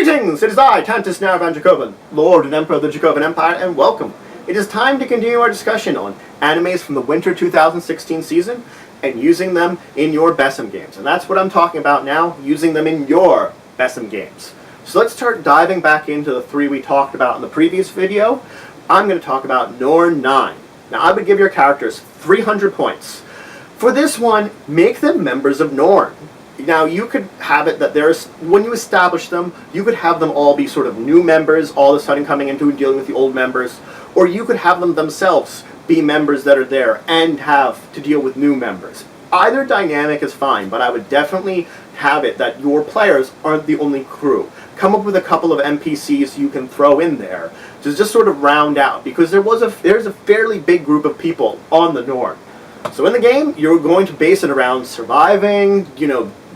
Greetings! It is I, Tantus Naravan Dracovin, Lord and Emperor of the Dracovin Empire, and welcome. It is time to continue our discussion on animes from the winter 2016 season and using them in your BESM games. And that's what I'm talking about now, using them in your BESM games. So let's start diving back into the three we talked about in the previous video. I'm going to talk about Norn 9. Now I would give your characters 300 points. For this one, make them members of Norn. Now, you could have it that when you establish them, you could have them all be sort of new members, all of a sudden coming into and dealing with the old members, or you could have them themselves be members that are there and have to deal with new members. Either dynamic is fine, but I would definitely have it that your players aren't the only crew. Come up with a couple of NPCs you can throw in there to just sort of round out, because there's a fairly big group of people on the Norn. So in the game, you're going to base it around surviving,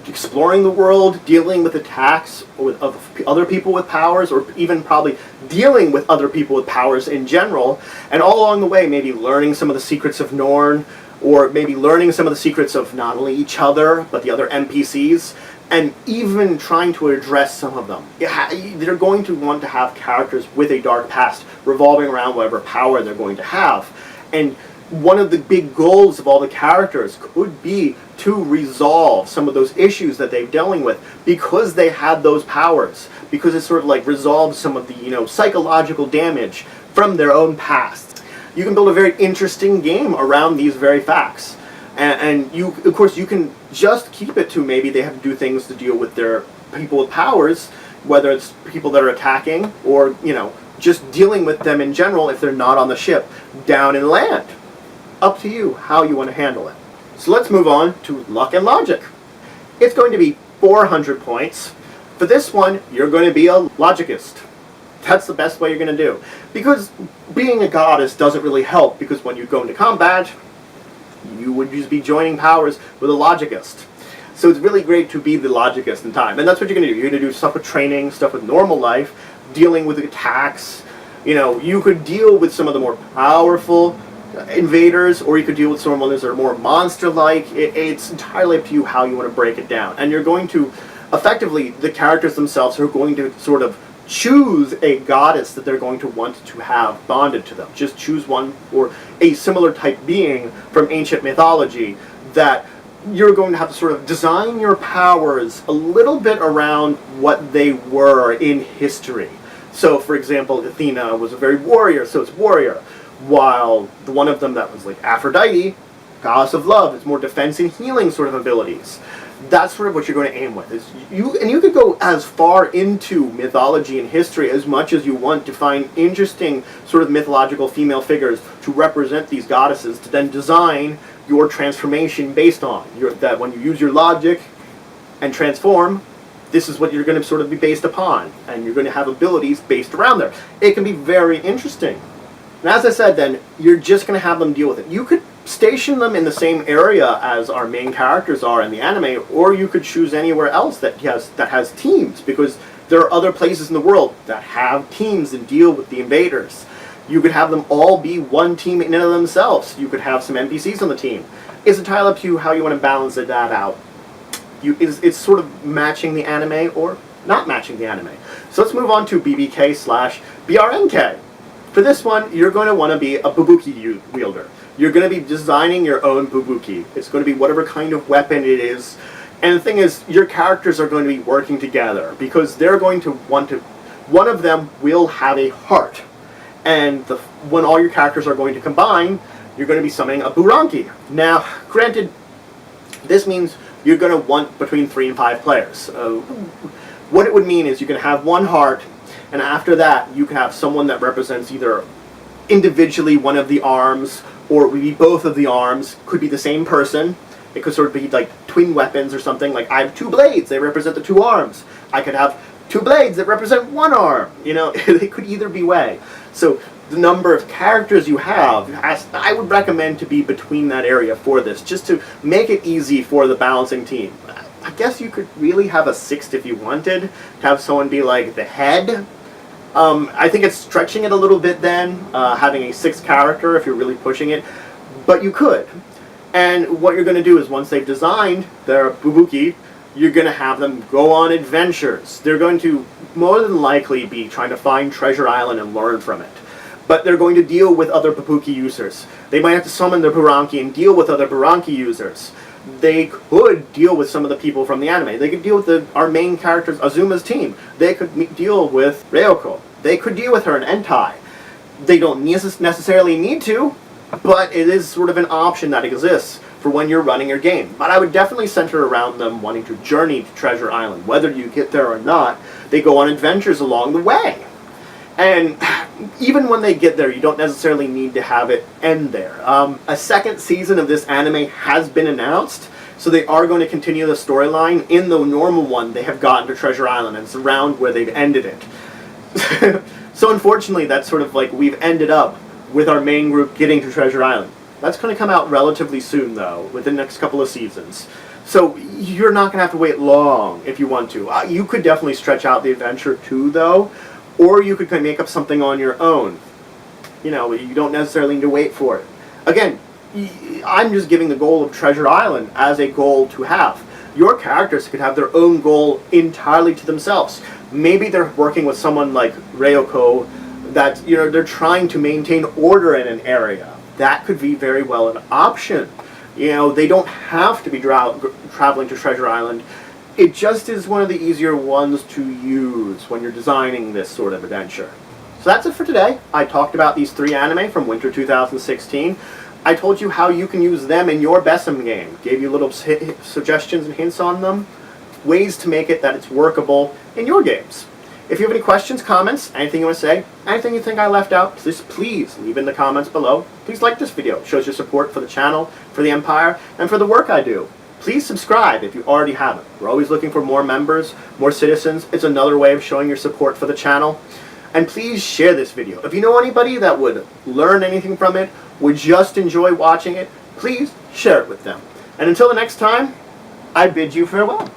exploring the world, dealing with attacks of other people with powers, or even probably dealing with other people with powers in general, and all along the way maybe learning some of the secrets of Norn, or maybe learning some of the secrets of not only each other, but the other NPCs, and even trying to address some of them. They're going to want to have characters with a dark past revolving around whatever power they're going to have. And one of the big goals of all the characters could be to resolve some of those issues that they're dealing with because they had those powers, because it sort of like resolves some of the psychological damage from their own past. You can build a very interesting game around these very facts, and you, of course, you can just keep it to maybe they have to do things to deal with their people with powers, whether it's people that are attacking or just dealing with them in general if they're not on the ship down in land. Up to you how you want to handle it. So let's move on to luck and logic. It's going to be 400 points. For this one, you're going to be a logicist. That's the best way you're going to do. Because being a goddess doesn't really help, because when you go into combat, you would just be joining powers with a logicist. So it's really great to be the logicist in time. And that's what you're going to do. You're going to do stuff with training, stuff with normal life, dealing with attacks. You could deal with some of the more powerful invaders, or you could deal with some ones that are more monster-like. It's entirely up to you how you want to break it down. And you're going to, effectively, the characters themselves are going to sort of choose a goddess that they're going to want to have bonded to them. Just choose one, or a similar type being from ancient mythology that you're going to have to sort of design your powers a little bit around what they were in history. So, for example, Athena was a very warrior, so it's warrior. While the one of them that was like Aphrodite, goddess of love, is more defense and healing sort of abilities. That's sort of what you're going to aim with. You could go as far into mythology and history as much as you want to find interesting sort of mythological female figures to represent these goddesses, to then design your transformation based on. That when you use your logic and transform, this is what you're going to sort of be based upon, and you're going to have abilities based around there. It can be very interesting. And as I said then, you're just going to have them deal with it. You could station them in the same area as our main characters are in the anime, or you could choose anywhere else that has teams, because there are other places in the world that have teams and deal with the invaders. You could have them all be one team in and of themselves. You could have some NPCs on the team. It's entirely up to you how you want to balance that out. It's sort of matching the anime or not matching the anime. So let's move on to BBK/BRNK. For this one, you're going to want to be a bubuki wielder. You're going to be designing your own bubuki. It's going to be whatever kind of weapon it is. And the thing is, your characters are going to be working together, because they're going to want to, one of them will have a heart. And when all your characters are going to combine, you're going to be summoning a BRNK. Now, granted, this means you're going to want between 3 and 5 players. What it would mean is you can have one heart, and after that, you can have someone that represents either individually one of the arms, or it would be both of the arms. Could be the same person. It could sort of be like twin weapons or something. Like, I have 2 blades, they represent the 2 arms. I could have 2 blades that represent 1 arm. It could either be way. So the number of characters you have, I would recommend to be between that area for this, just to make it easy for the balancing team. I guess you could really have a 6th if you wanted, to have someone be like the head. I think it's stretching it a little bit then, having a 6th character if you're really pushing it, but you could. And what you're going to do is, once they've designed their bubuki, You're going to have them go on adventures. They're going to more than likely be trying to find Treasure Island and learn from it. But they're going to deal with other Papuki users. They might have to summon their BRNK and deal with other BRNK users. They could deal with some of the people from the anime. They could deal with our main characters, Azuma's team. They could deal with Ryoko. They could deal with her in Entai. They don't necessarily need to, but it is sort of an option that exists for when you're running your game. But I would definitely center around them wanting to journey to Treasure Island. Whether you get there or not, they go on adventures along the way. And even when they get there, you don't necessarily need to have it end there. A second season of this anime has been announced, so they are going to continue the storyline. In the normal one, they have gotten to Treasure Island, and it's around where they've ended it. So unfortunately, that's sort of like we've ended up with our main group getting to Treasure Island. That's going to come out relatively soon, though, within the next couple of seasons. So you're not going to have to wait long if you want to. You could definitely stretch out the adventure too, though, or you could make up something on your own. You know, you don't necessarily need to wait for it. Again, I'm just giving the goal of Treasure Island as a goal to have. Your characters could have their own goal entirely to themselves. Maybe they're working with someone like Ryoko that, you know, they're trying to maintain order in an area. That could be very well an option. You know, they don't have to be traveling to Treasure Island. It just is one of the easier ones to use when you're designing this sort of adventure. So that's it for today. I talked about these 3 anime from winter 2016. I told you how you can use them in your BESM game. Gave you little suggestions and hints on them. Ways to make it that it's workable in your games. If you have any questions, comments, anything you want to say, anything you think I left out, please leave in the comments below. Please like this video. It shows your support for the channel, for the Empire, and for the work I do. Please subscribe if you already haven't. We're always looking for more members, more citizens. It's another way of showing your support for the channel. And please share this video. If you know anybody that would learn anything from it, would just enjoy watching it, please share it with them. And until the next time, I bid you farewell.